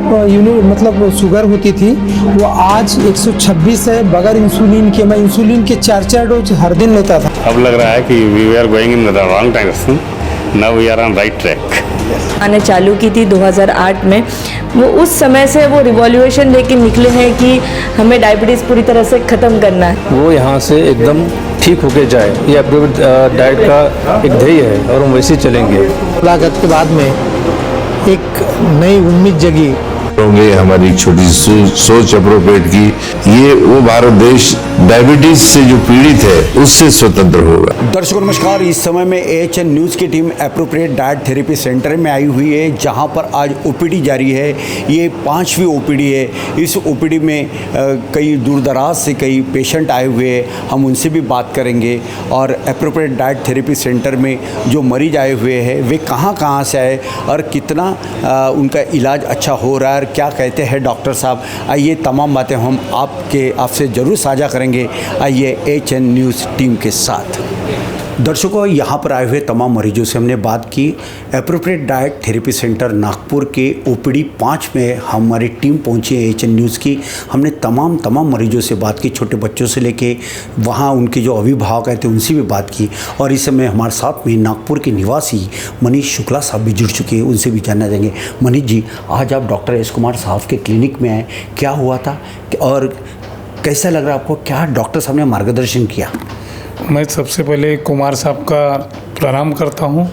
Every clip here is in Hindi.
मतलब शुगर होती थी, वो आज 126 है बगैर इंसुलिन के। मैं इंसुलिन के 4 डोज हर दिन लेता था। अब लग रहा है कि we are going in the wrong direction, now we are on right track. आने चालू की थी 2008 में, वो उस समय से वो रिवॉल्यूशन लेके निकले हैं कि हमें डायबिटीज़ पूरी तरह से ख़त्म करना है। वो यहाँ से एकदम ठीक होके जाए, ये एप्रोप्रिएट डाइट का एक ध्येय है और हम वैसे ही चलेंगे। मुलाकात के बाद में एक नई उम्मीद जगी। होंगे हमारी छोटी सोच एप्रोप्रिएट की, ये वो भारत देश डायबिटीज से जो पीड़ित है उससे स्वतंत्र होगा। दर्शकों नमस्कार, इस समय में AHN न्यूज़ की team appropriate diet therapy centre में आई हुई है, जहां पर आज OPD जारी है। ये 5वीं OPD है। इस OPD में कई दूर दराज से कई पेशेंट आए हुए हैं, हम उनसे भी बात करेंगे। और एप्रोप्रिएट डाइट थेरेपी सेंटर में जो मरीज आए हुए हैं वे कहाँ से आए और कितना उनका इलाज अच्छा हो रहा है, क्या कहते हैं डॉक्टर साहब, आइए तमाम बातें हम आपसे ज़रूर साझा करेंगे। आइए AHN न्यूज़ टीम के साथ। दर्शकों, यहाँ पर आए हुए तमाम मरीजों से हमने बात की। Appropriate diet therapy centre Nagpur के OPD 5 में हमारी टीम पहुँची है AHN न्यूज़ की। हमने तमाम मरीजों से बात की, छोटे बच्चों से लेके वहाँ उनके जो अभिभावक आए थे उनसे भी बात की। और इस समय हमारे साथ में नागपुर के निवासी मनीष शुक्ला साहब भी जुड़ चुके हैं, उनसे भी जानना चाहेंगे। मनीष जी, आज आप डॉक्टर एस कुमार साहब के क्लिनिक में आए, क्या हुआ था और कैसा लग रहा है आपको? क्या डॉक्टर साहब ने मार्गदर्शन किया? मैं सबसे पहले कुमार साहब का प्रणाम करता हूं।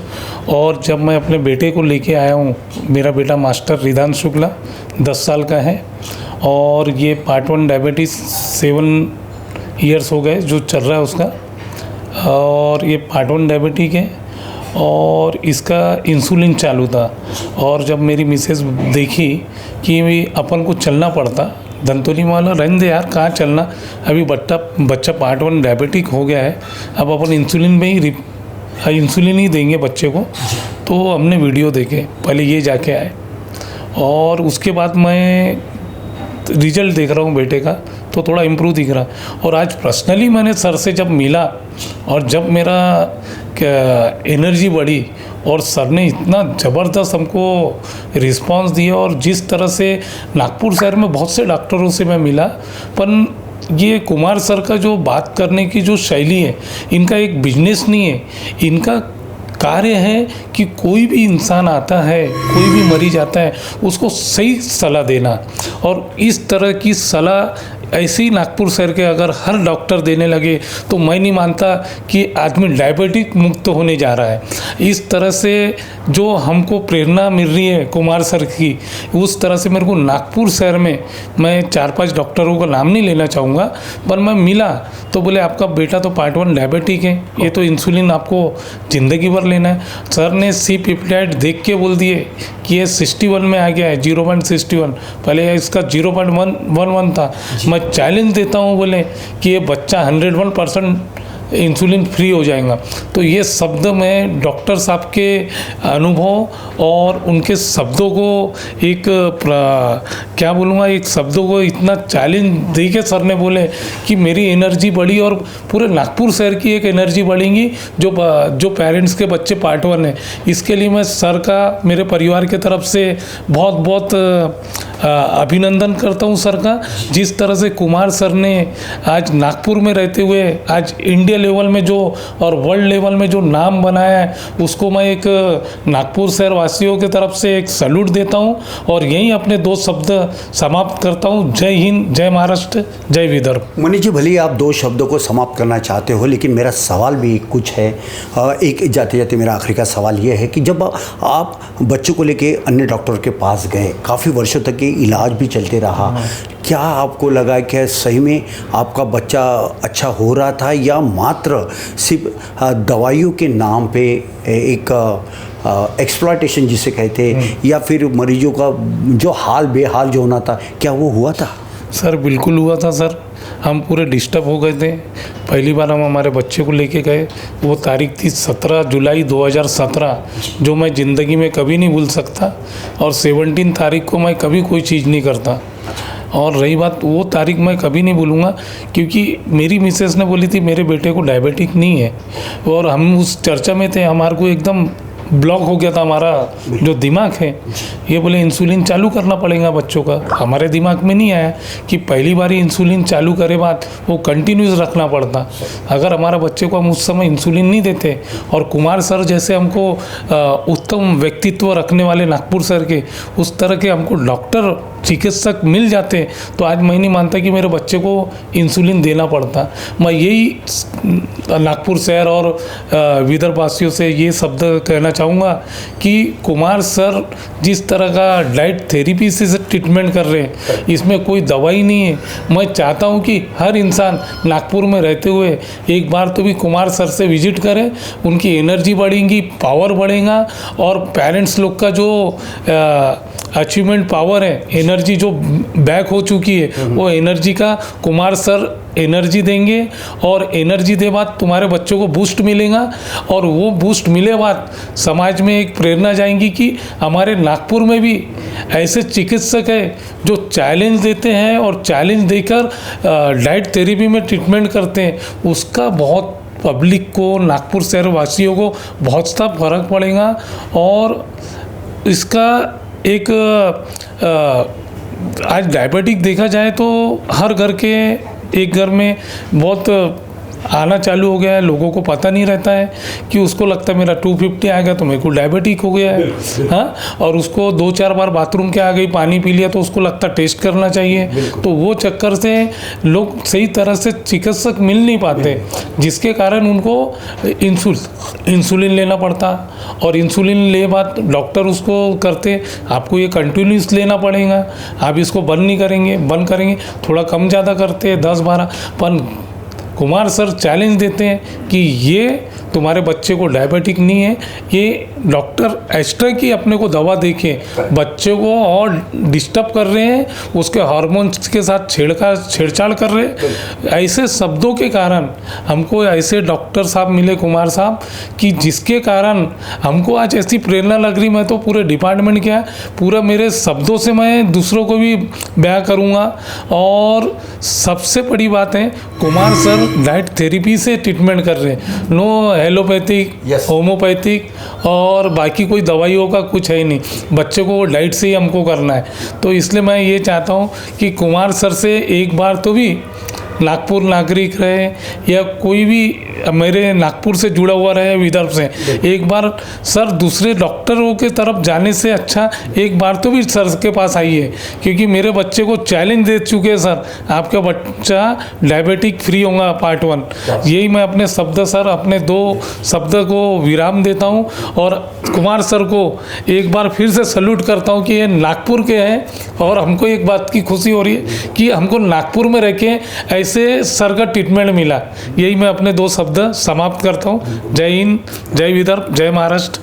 और जब मैं अपने बेटे को लेके आया हूं, मेरा बेटा मास्टर रिदान शुक्ला 10 साल का है और ये पार्ट 1 डायबिटीज़ 7 ईयर्स हो गए जो चल रहा है उसका, और ये पार्ट 1 डायबिटिक है और इसका इंसुलिन चालू था। और जब मेरी मिसेस देखी कि अपन को चलना पड़ता, धंतोली वाला रहने दे यार, कहाँ चलना, अभी बच्चा पार्ट 1 डायबिटिक हो गया है, अब अपन इंसुलिन ही देंगे बच्चे को। तो हमने वीडियो देखे, पहले ये जाके आए और उसके बाद मैं रिजल्ट देख रहा हूँ बेटे का, तो थोड़ा इम्प्रूव दिख रहा। और आज पर्सनली मैंने सर से जब मिला और जब मेरा एनर्जी बढ़ी और सर ने इतना ज़बरदस्त हमको रिस्पांस दिया, और जिस तरह से नागपुर शहर में बहुत से डॉक्टरों से मैं मिला, पर ये कुमार सर का जो बात करने की जो शैली है, इनका एक बिजनेस नहीं है, इनका कार्य है कि कोई भी इंसान आता है, कोई भी मरीज आता है, उसको सही सलाह देना। और इस तरह की सलाह ऐसे ही नागपुर शहर के अगर हर डॉक्टर देने लगे तो मैं नहीं मानता कि आदमी डायबिटिक मुक्त होने जा रहा है। इस तरह से जो हमको प्रेरणा मिल रही है कुमार सर की, उस तरह से मेरे को नागपुर शहर में, मैं 4-5 डॉक्टरों का नाम नहीं लेना चाहूँगा, पर मैं मिला तो बोले आपका बेटा तो पार्ट 1 डायबिटिक है, ये तो इंसुलिन आपको ज़िंदगी भर लेना है। सर ने C-पेप्टाइड देख के बोल दिए कि ये 61 में आ गया है, 0.61, पहले इसका 0.11 था। मैं चैलेंज देता हूँ बोले कि ये बच्चा 101% इंसुलिन फ्री हो जाएगा। तो ये शब्द में डॉक्टर साहब के अनुभव और उनके शब्दों को एक क्या बोलूँगा, एक शब्दों को इतना चैलेंज दे के सर ने बोले कि मेरी एनर्जी बढ़ी और पूरे नागपुर शहर की एक एनर्जी बढ़ेगी जो पेरेंट्स के बच्चे पार्ट 1 है। इसके लिए मैं सर का मेरे परिवार के तरफ से बहुत अभिनंदन करता हूँ सर का। जिस तरह से कुमार सर ने आज नागपुर में रहते हुए आज इंडिया लेवल में जो और वर्ल्ड लेवल में जो नाम बनाया है, उसको मैं एक नागपुर शहर वासियों की तरफ से एक सैल्यूट देता हूँ और यहीं अपने 2 शब्द समाप्त करता हूँ। जय हिंद, जय महाराष्ट्र, जय विदर्भ। मनीष जी, भले आप 2 शब्दों को समाप्त करना चाहते हो, लेकिन मेरा सवाल भी कुछ है। एक जाते जाते मेरा आखिरी का सवाल ये है कि जब आप बच्चों को लेके अन्य डॉक्टर के पास गए, काफ़ी वर्षों तक ये इलाज भी चलते रहा, क्या आपको लगा कि सही में आपका बच्चा अच्छा हो रहा था या मात्र सिर्फ दवाइयों के नाम पे एक एक्सप्लॉयटेशन जिसे कहते हैं, या फिर मरीजों का जो हाल बेहाल जो होना था, क्या वो हुआ था? सर बिल्कुल हुआ था सर। हम पूरे डिस्टर्ब हो गए थे। पहली बार हम हमारे बच्चे को लेके गए, वो तारीख थी 17 जुलाई 2017, जो मैं ज़िंदगी में कभी नहीं भूल सकता। और 17 तारीख को मैं कभी कोई चीज़ नहीं करता। और रही बात, वो तारीख मैं कभी नहीं भूलूंगा, क्योंकि मेरी मिसेस ने बोली थी मेरे बेटे को डायबिटिक नहीं है, और हम उस चर्चा में थे। हमारे को एकदम ब्लॉक हो गया था हमारा जो दिमाग है। ये बोले इंसुलिन चालू करना पड़ेगा बच्चों का। हमारे दिमाग में नहीं आया कि पहली बार इंसुलिन चालू करे बाद वो कंटिन्यूस रखना पड़ता। अगर हमारा बच्चे को हम उस समय इंसुलिन नहीं देते और कुमार सर जैसे हमको उत्तम व्यक्तित्व रखने वाले नागपुर सर के उस तरह के हमको डॉक्टर चिकित्सक मिल जाते तो आज मैं नहीं मानता कि मेरे बच्चे को इंसुलिन देना पड़ता। मैं यही नागपुर शहर और विदर्भवासियों से ये शब्द कहना चाहूँगा कि कुमार सर जिस तरह का डाइट थेरेपी से ट्रीटमेंट कर रहे हैं इसमें कोई दवाई नहीं है। मैं चाहता हूँ कि हर इंसान नागपुर में रहते हुए एक बार तो भी कुमार सर से विजिट करें। उनकी एनर्जी बढ़ेगी, पावर बढ़ेगा और पेरेंट्स लोग का जो अचीवमेंट पावर है, एनर्जी जो बैक हो चुकी है वो एनर्जी का कुमार सर एनर्जी देंगे और एनर्जी दे बाद तुम्हारे बच्चों को बूस्ट मिलेगा और वो बूस्ट मिले बाद समाज में एक प्रेरणा जाएंगी कि हमारे नागपुर में भी ऐसे चिकित्सक है जो चैलेंज देते हैं और चैलेंज देकर डाइट थेरेपी में ट्रीटमेंट करते हैं। उसका बहुत पब्लिक को, नागपुर शहर वासियों को बहुत सा फर्क पड़ेगा और इसका एक आज डायबिटिक देखा जाए तो हर घर के एक घर में बहुत आना चालू हो गया है। लोगों को पता नहीं रहता है कि उसको लगता है मेरा 250 आ गया तो मेरे को डायबिटिक हो गया है। हाँ, और उसको 2-4 बार बाथरूम के आ गई, पानी पी लिया तो उसको लगता टेस्ट करना चाहिए। तो वो चक्कर से लोग सही तरह से चिकित्सक मिल नहीं पाते जिसके कारण उनको इंसुलिन लेना पड़ता और इंसुलिन ले बाद डॉक्टर उसको करते आपको ये कंटिन्यूस लेना पड़ेगा, आप इसको बंद करेंगे थोड़ा कम ज़्यादा करते 10-12 पर कुमार सर चैलेंज देते हैं कि ये तुम्हारे बच्चे को डायबिटिक नहीं है, ये डॉक्टर एक्स्ट्रा की अपने को दवा देके बच्चे को और डिस्टर्ब कर रहे हैं, उसके हार्मोन्स के साथ छेड़छाड़ कर रहे हैं। ऐसे शब्दों के कारण हमको ऐसे डॉक्टर साहब मिले कुमार साहब कि जिसके कारण हमको आज ऐसी प्रेरणा लग रही। मैं तो पूरे डिपार्टमेंट क्या पूरा मेरे शब्दों से मैं दूसरों को भी बयां करूँगा। और सबसे बड़ी बात है कुमार सर डाइट थेरेपी से ट्रीटमेंट कर रहे हैं, नो एलोपैथिक, होम्योपैथिक और बाकी कोई दवाइयों का कुछ है ही नहीं। बच्चे को डाइट से ही हमको करना है। तो इसलिए मैं ये चाहता हूँ कि कुमार सर से एक बार तो भी नागपुर नागरिक रहे या कोई भी मेरे नागपुर से जुड़ा हुआ रहे विदर्भ से, एक बार सर दूसरे डॉक्टरों के तरफ जाने से अच्छा एक बार तो भी सर के पास आइए, क्योंकि मेरे बच्चे को चैलेंज दे चुके हैं सर, आपका बच्चा डायबिटिक फ्री होगा पार्ट 1। यही मैं अपने शब्द सर अपने 2 शब्द को विराम देता हूँ और कुमार सर को एक बार फिर से सल्यूट करता हूँ कि ये नागपुर के हैं और हमको एक बात की खुशी हो रही है कि हमको नागपुर में रह के ऐसे सर का ट्रीटमेंट मिला। यही मैं अपने 2 शब्द समाप्त करता हूँ। जय हिंद, जय विदर्भ, जय महाराष्ट्र।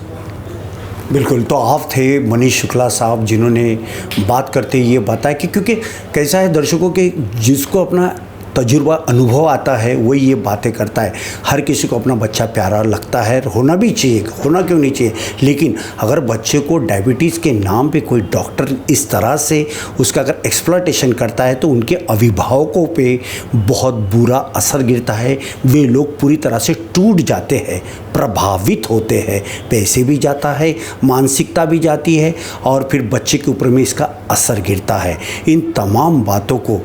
बिल्कुल, तो आप थे मनीष शुक्ला साहब जिन्होंने बात करते ये बताया कि क्योंकि कैसा है दर्शकों के जिसको अपना तजुर्बा अनुभव आता है वही ये बातें करता है। हर किसी को अपना बच्चा प्यारा लगता है, होना भी चाहिए, होना क्यों नहीं चाहिए। लेकिन अगर बच्चे को डायबिटीज़ के नाम पे कोई डॉक्टर इस तरह से उसका अगर एक्सप्लॉयटेशन करता है तो उनके अभिभावकों पे बहुत बुरा असर गिरता है। वे लोग पूरी तरह से टूट जाते हैं, प्रभावित होते हैं, पैसे भी जाता है, मानसिकता भी जाती है और फिर बच्चे के ऊपर में इसका असर गिरता है। इन तमाम बातों को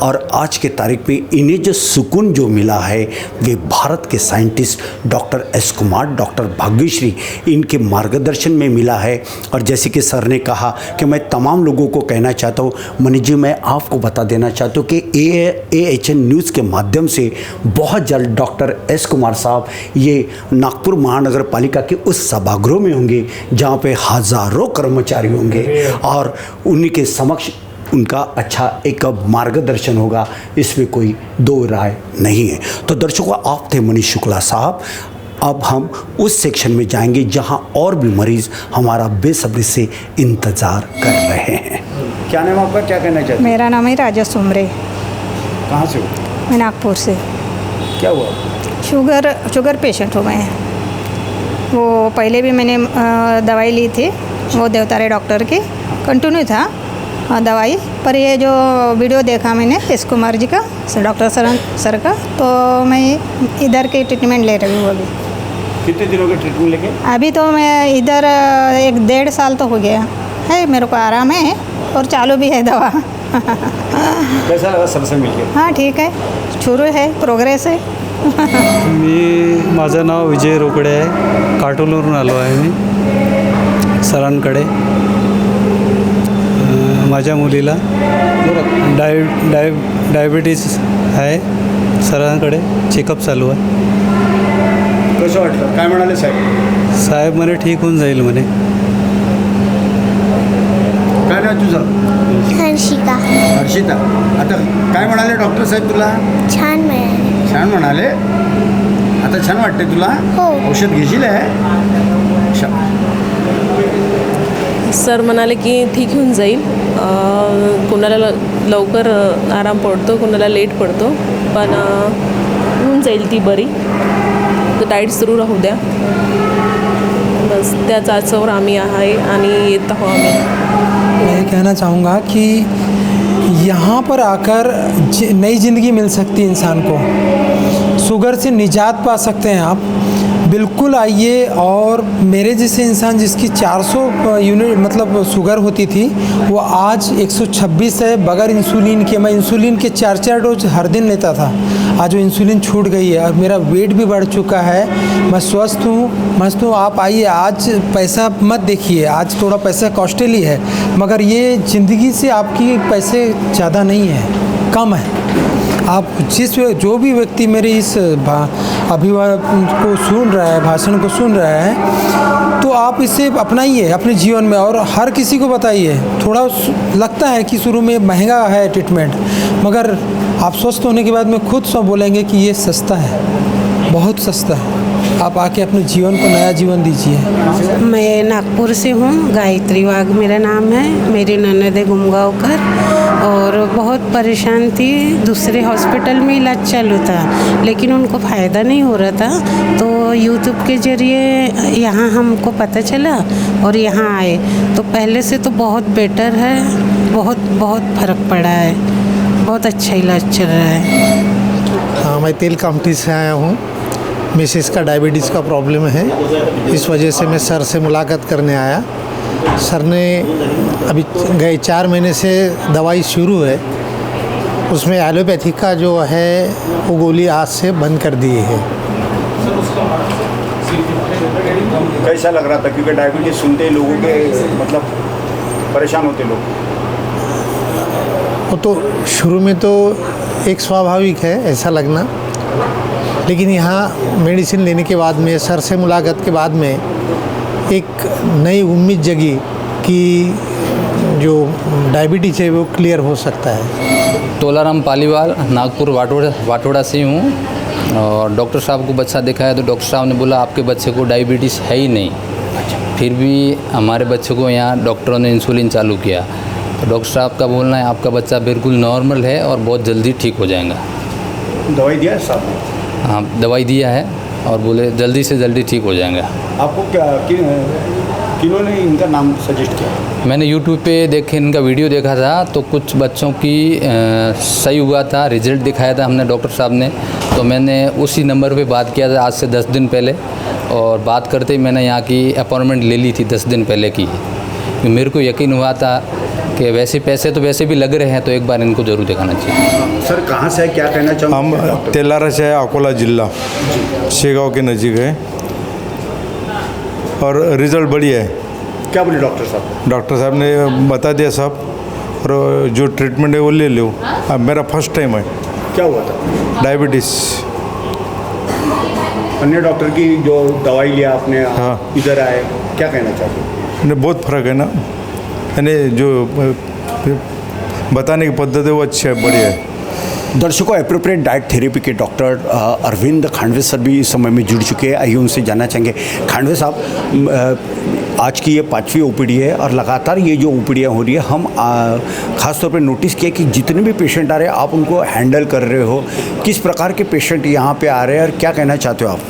और आज के तारीख में इन्हें जो सुकून जो मिला है वे भारत के scientist doctor S Kumar, doctor Bhagyashree इनके मार्गदर्शन में मिला है। और जैसे कि सर ने कहा कि मैं तमाम लोगों को कहना चाहता हूँ, मनीष जी मैं आपको बता देना चाहता हूँ कि AHN न्यूज़ के माध्यम से बहुत जल्द डॉक्टर एस कुमार साहब ये नागपुर महानगर पालिका के उस सभागृह में होंगे जहाँ पे हज़ारों कर्मचारी होंगे और उन्हीं के समक्ष उनका अच्छा एक मार्गदर्शन होगा, इसमें कोई 2 राय नहीं है। तो दर्शकों, आप थे मनीष शुक्ला साहब। अब हम उस सेक्शन में जाएंगे जहां और भी मरीज हमारा बेसब्री से इंतज़ार कर रहे हैं। क्या नाम आपका, क्या कहना चाहते हैं? मेरा नाम है राजा सुमरे। कहाँ से हो? मैं नागपुर से। क्या हुआ? शुगर पेशेंट हूँ मैं। वो पहले भी मैंने दवाई ली थी, वो देवतारे डॉक्टर की कंटिन्यू था दवाई, पर ये जो वीडियो देखा मैंने एस कुमार जी का, डॉक्टर सर का, तो मैं इधर के ट्रीटमेंट ले रही हूँ अभी। कितने दिनों के ट्रीटमेंट लेके? अभी तो मैं इधर 1-1.5 साल तो हो गया है, मेरे को आराम है और चालू भी है दवा। कैसा लगा सर से मिलके? हाँ ठीक है, शुरू है, प्रोग्रेस है। माझं नाव विजय रोकडे आहे, काटोलवरून आलो आहे मी सरांकडे। माझ्या मुलीला डायबिटीज आहे, सरांकडे चेकअप चालू आहे। कसं वाटलं? काय म्हणाले साहेब? साहेब म्हणे ठीक होऊन जाईल म्हणे। काय नाव तुझं? हर्षिका. हर्षिता. आता काय म्हणाले डॉक्टर साहेब तुला? छान मिळाले. छान म्हणाले. आता छान वाटते तुला? हो. औषध घेशील आहे? सर म्हणाले की ठीक होऊन जाईल, कोणाला लवकर आराम पडतो, कोणाला लेट पडतो, पण होऊन जाईल ती बरी, तर डाएट सुरू राहू द्या, बस त्याच आचेवर आम्ही आहे आणि येत आहो आम्ही। मैं ये कहना चाहूँगा कि यहाँ पर आकर नई ज़िंदगी मिल सकती है इंसान को, शुगर से निजात पा सकते हैं आप। बिल्कुल आइए, और मेरे जैसे इंसान जिसकी 400 यूनिट मतलब शुगर होती थी, वो आज 126 है बगैर इंसुलिन के। मैं इंसुलिन के 4-4 डोज हर दिन लेता था, आज वो इंसुलिन छूट गई है और मेरा वेट भी बढ़ चुका है, मैं स्वस्थ हूँ, मस्त हूँ। आप आइए, आज पैसा मत देखिए, आज थोड़ा पैसा कॉस्टली है, मगर ये ज़िंदगी से आपकी पैसे ज़्यादा नहीं है, कम है। आप जो भी व्यक्ति मेरे इस अभिवादन को सुन रहा है, भाषण को सुन रहा है, तो आप इसे अपनाइए अपने जीवन में और हर किसी को बताइए। थोड़ा लगता है कि शुरू में महंगा है ट्रीटमेंट, मगर आप स्वस्थ होने के बाद में खुद सब बोलेंगे कि ये सस्ता है, बहुत सस्ता है। आप आके अपने जीवन को नया जीवन दीजिए। मैं नागपुर से हूँ, गायत्री वाघ मेरा नाम है, मेरी ननद है गुमगांवकर, और बहुत परेशान थी। दूसरे हॉस्पिटल में इलाज चालू था, लेकिन उनको फ़ायदा नहीं हो रहा था, तो यूट्यूब के ज़रिए यहाँ हमको पता चला और यहाँ आए, तो पहले से तो बहुत बेटर है, बहुत बहुत फ़र्क पड़ा है, बहुत अच्छा इलाज चल रहा है। हाँ, मैं तेल कामठी से आया हूँ। मिसेस का डायबिटीज़ का प्रॉब्लम है, इस वजह से मैं सर से मुलाकात करने आया। सर ने अभी गए 4 महीने से दवाई शुरू है, उसमें एलोपैथी का जो है वो गोली आज से बंद कर दी है। कैसा लग रहा था? क्योंकि डायबिटीज सुनते ही लोगों के मतलब परेशान होते लोग। वो तो शुरू में तो एक स्वाभाविक है ऐसा लगना, लेकिन यहाँ मेडिसिन लेने के बाद में, सर से मुलाकात के बाद में एक नई उम्मीद जगी कि जो डायबिटीज़ है वो क्लियर हो सकता है। तोलाराम पालीवाल, नागपुर वाटोड़ा से हूँ, और डॉक्टर साहब को बच्चा दिखाया तो डॉक्टर साहब ने बोला आपके बच्चे को डायबिटीज़ है ही नहीं। फिर भी हमारे बच्चे को यहाँ डॉक्टरों ने इंसुलिन चालू किया, तो डॉक्टर साहब का बोलना है आपका बच्चा बिल्कुल नॉर्मल है और बहुत जल्दी ठीक हो जाएगा। दवाई दिया है साहब ने? हाँ, दवाई दिया है और बोले जल्दी से जल्दी ठीक हो जाएगा। आपको क्या किन्होंने इनका नाम सजेस्ट किया? मैंने यूट्यूब पे देखे इनका वीडियो देखा था, तो कुछ बच्चों की सही हुआ था, रिजल्ट दिखाया था हमने डॉक्टर साहब ने, तो मैंने उसी नंबर पे बात किया था आज से 10 दिन पहले, और बात करते ही मैंने यहाँ की अपॉइंटमेंट ले ली थी 10 दिन पहले की। मेरे को यकीन हुआ था कि वैसे पैसे तो वैसे भी लग रहे हैं, तो एक बार इनको ज़रूर दिखाना चाहिए। सर कहाँ से है, क्या कहना चाहूँगा? हम तेलारा से है, अकोला जिला, शेगांव के नज़दीक है, और रिज़ल्ट बढ़िया है। क्या बोले डॉक्टर साहब? डॉक्टर साहब ने बता दिया सब, और जो ट्रीटमेंट है वो ले लो। अब मेरा फर्स्ट टाइम है। क्या हुआ था? डायबिटीज़। अन्य डॉक्टर की जो दवाई लिया आपने, हाँ, इधर आए, क्या कहना चाहते हैं? नहीं, बहुत फ़र्क है ना, यानी जो बताने की पद्धति है वो अच्छी है, बढ़िया है। दर्शकों, एप्रोप्रिएट डाइट थेरेपी के डॉक्टर अरविंद खांडवे सर भी इस समय में जुड़ चुके हैं। आइए उनसे जानना चाहेंगे। खांडवे साहब, आज की ये 5वीं ओपीडी है और लगातार ये जो ओपीडियाँ हो रही है, हम ख़ास तौर पे नोटिस किया कि जितने भी पेशेंट आ रहे हैं आप उनको हैंडल कर रहे हो। किस प्रकार के पेशेंट यहाँ पे आ रहे हैं और क्या कहना चाहते हो आप?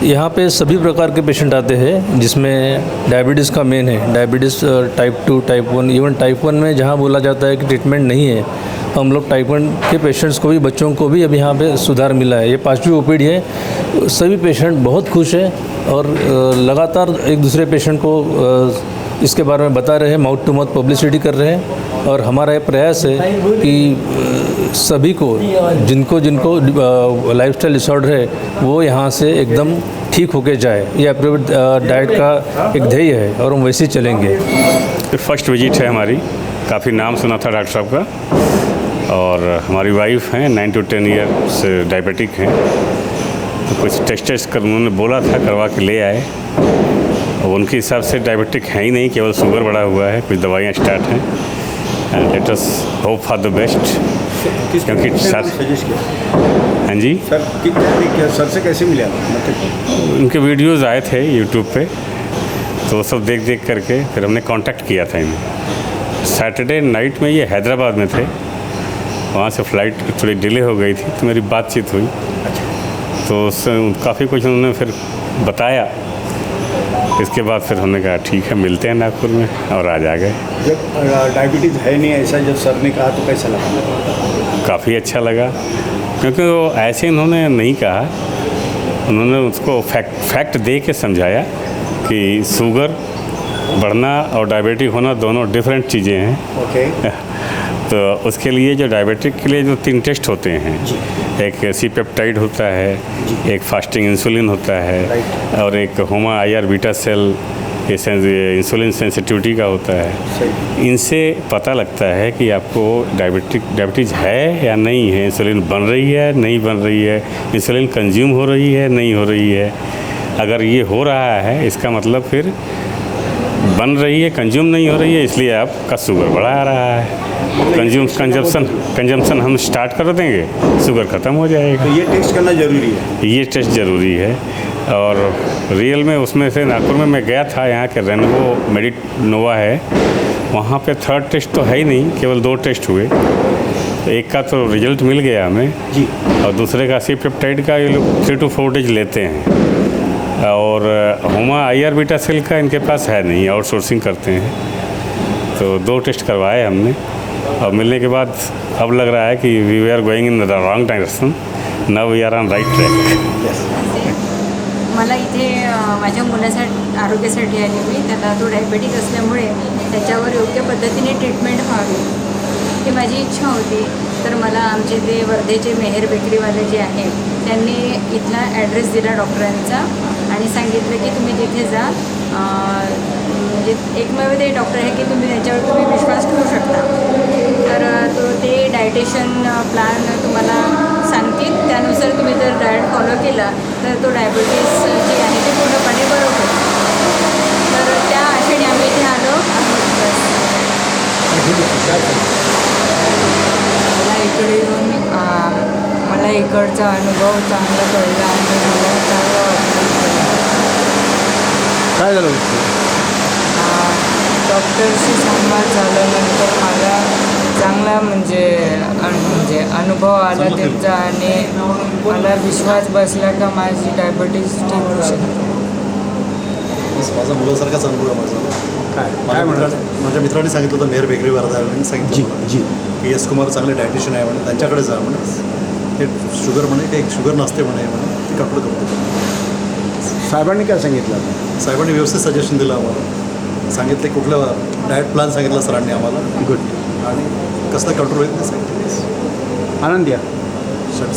यहाँ पे सभी प्रकार के पेशेंट आते हैं, जिसमें डायबिटीज़ का मेन है। Diabetes type 2, type 1, even type 1 में जहाँ बोला जाता है कि ट्रीटमेंट नहीं है, हम लोग टाइप 1 के पेशेंट्स को भी, बच्चों को भी अब यहाँ पे सुधार मिला है। ये 5वीं ओपीडी है। सभी पेशेंट बहुत खुश हैं और लगातार एक दूसरे पेशेंट को इसके बारे में बता रहे हैं, माउथ टू माउथ पब्लिसिटी कर रहे हैं। और हमारा ये प्रयास है कि सभी को, जिनको जिनको लाइफस्टाइल डिसऑर्डर है, वो यहाँ से एकदम ठीक होके जाए। ये एप्रोप्रिएट डाइट का एक ध्येय है और हम वैसे ही चलेंगे। फर्स्ट विजिट है हमारी, काफ़ी नाम सुना था डॉक्टर साहब का। और हमारी वाइफ हैं 9 to 10 ईयर से डायबिटिक हैं। तो कुछ टेस्ट कर उन्होंने बोला था, करवा के ले आए। और उनके हिसाब से डायबिटिक है ही नहीं, केवल शुगर बढ़ा हुआ है। कुछ दवाइयाँ स्टार्ट हैं and let us hope for the best. क्योंकि हाँ जी सर से कैसे मिले? उनके वीडियोज़ आए थे यूट्यूब पे, तो वो सब देख देख करके फिर हमने कांटेक्ट किया था इन्हें। सैटरडे नाइट में ये हैदराबाद में थे, वहाँ से फ़्लाइट थोड़ी डिले हो गई थी, तो मेरी बातचीत हुई। तो उससे काफ़ी कुछ उन्होंने फिर बताया। इसके बाद फिर हमने कहा ठीक है, मिलते हैं नागपुर में, और आज आ गए। जब डायबिटीज़ है नहीं ऐसा जब सर ने कहा तो कैसा लगा? काफ़ी अच्छा लगा, क्योंकि वो ऐसे इन्होंने नहीं कहा, उन्होंने उसको फैक्ट दे के समझाया कि शुगर बढ़ना और डायबिटिक होना दोनों डिफरेंट चीज़ें हैं। ओके। तो उसके लिए जो डायबिटिक के लिए जो 3 टेस्ट होते हैं, एक सी पेप्टाइड होता है, एक फास्टिंग इंसुलिन होता है, और एक HOMA IR beta cell insulin sensitivity का होता है। इनसे पता लगता है कि आपको डायबिटीज़ है या नहीं है, इंसुलिन बन रही है नहीं बन रही है, इंसुलिन कंज्यूम हो रही है नहीं हो रही है। अगर ये हो रहा है, इसका मतलब फिर बन रही है, कंज्यूम नहीं हो रही है, इसलिए आपका शुगर बढ़ा रहा है। कंजम्पशन हम स्टार्ट कर देंगे, शुगर ख़त्म हो जाएगा। तो ये टेस्ट करना ज़रूरी है? ये टेस्ट ज़रूरी है। और रियल में उसमें से नागपुर में मैं गया था, यहाँ के रेनबो मेडिट नोवा है, वहाँ पे 3rd टेस्ट तो है ही नहीं, केवल 2 टेस्ट हुए। एक का तो रिजल्ट मिल गया हमें जी, और दूसरे का सी पेप्टाइड का ये लोग 3 to 4 डेज लेते हैं। और होमा IR बीटा सेल का इनके पास है नहीं, आउटसोर्सिंग करते हैं। तो 2 टेस्ट करवाए हमने, और मिलने के बाद अब लग रहा है कि we are going in the wrong direction, now we are on right track. मला इथे माझ्या मुलासाठी आरोग्यासाठी आले मी. त्याला तो डायबेटिक असल्यामुळे त्याच्यावर योग्य पद्धतीने ट्रीटमेंट व्हावी ही माझी इच्छा होती. तर मला आमचे ते वर्धेचे मेहर बेकरीवाले जे आहेत त्यांनी इथला ॲड्रेस दिला डॉक्टरांचा आणि सांगितलं की तुम्ही तिथे जा. म्हणजे एकमेव ते डॉक्टर आहे की त्याच्यावर तुम्ही विश्वास ठेवू शकता. तर तो ते डायटेशन प्लॅन तुम्हाला सांगतील, त्यानुसार तुम्ही जर डाएट फॉलो केला तर तो डायबिटीस जे आहे ते पूर्णपणे बरं होईल. तर त्या आशेने आम्ही इथे आलो. मला इकडे येऊन मला इकडचा अनुभव चांगला कळला आणि मला चांगलं वाटलं. काय झालं? डॉक्टरशी संवाद झाल्यानंतर मला चांगला म्हणजे अनुभव आला त्यांचा आणि मला विश्वास बसला का माझी डायबिटीस ठीक होऊ शकते. माझा मुलासारखाच अनुभव आहे माझा. काय माझ्या मित्रांनी सांगितलं होतं मेहर बेकरी वर्धाने सांगितलं जी की एस कुमार चांगले डायटिशियन आहे म्हणे, त्यांच्याकडे जा म्हणे. ते शुगर म्हणे ते एक शुगर नसते म्हणे ती कंट्रोल करतो. साहेबांनी काय सांगितलं? साहेबांनी व्यवस्थित सजेशन दिलं आम्हाला. सांगितले कुठलं डाएट प्लॅन सांगितलं सरांनी आम्हाला. गुड. आणि कसं कंट्रोल होईल ते सांगितलं. आनंद या. सर